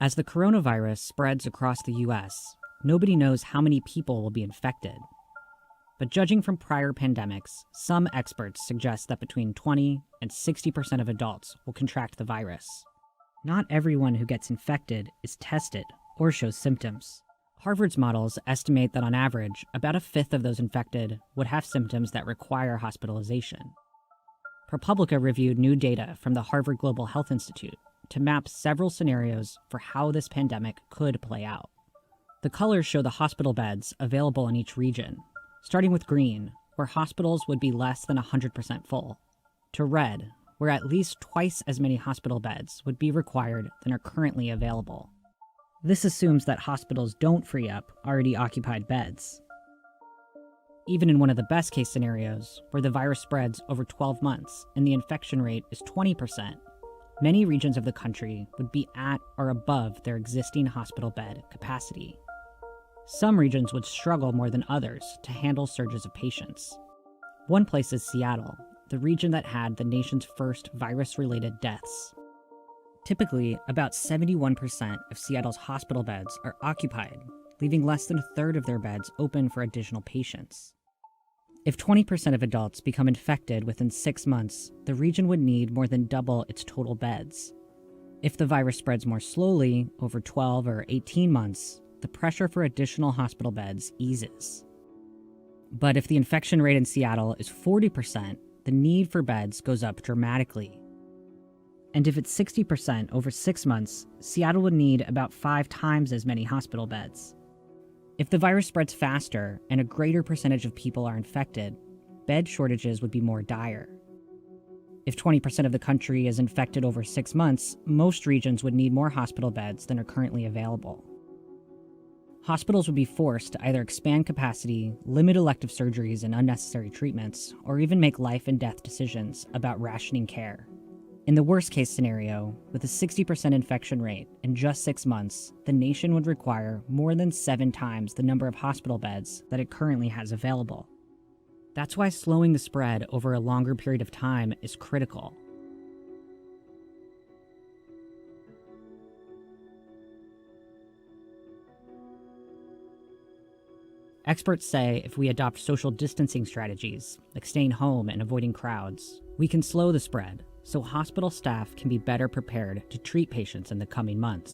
As the coronavirus spreads across the US, nobody knows how many people will be infected. But judging from prior pandemics, some experts suggest that between 20 and 60% of adults will contract the virus. Not everyone who gets infected is tested or shows symptoms. Harvard's models estimate that on average, about a fifth of those infected would have symptoms that require hospitalization. ProPublica reviewed new data from the Harvard Global Health Institute to map several scenarios for how this pandemic could play out. The colors show the hospital beds available in each region, starting with green, where hospitals would be less than 100% full, to red, where at least twice as many hospital beds would be required than are currently available. This assumes that hospitals don't free up already occupied beds. Even in one of the best-case scenarios, where the virus spreads over 12 months and the infection rate is 20%, many regions of the country would be at or above their existing hospital bed capacity. Some regions would struggle more than others to handle surges of patients. One place is Seattle, the region that had the nation's first virus-related deaths. Typically, about 71% of Seattle's hospital beds are occupied, leaving less than a third of their beds open for additional patients. If 20% of adults become infected within 6 months, the region would need more than double its total beds. If the virus spreads more slowly, over 12 or 18 months, the pressure for additional hospital beds eases. But if the infection rate in Seattle is 40%, the need for beds goes up dramatically. And if it's 60% over 6 months, Seattle would need about 5 times as many hospital beds. If the virus spreads faster and a greater percentage of people are infected, bed shortages would be more dire. If 20% of the country is infected over 6 months, most regions would need more hospital beds than are currently available. Hospitals would be forced to either expand capacity, limit elective surgeries and unnecessary treatments, or even make life and death decisions about rationing care. In the worst-case scenario, with a 60% infection rate in just 6 months, the nation would require more than 7 times the number of hospital beds that it currently has available. That's why slowing the spread over a longer period of time is critical. Experts say if we adopt social distancing strategies, like staying home and avoiding crowds, we can slow the spread, so hospital staff can be better prepared to treat patients in the coming months.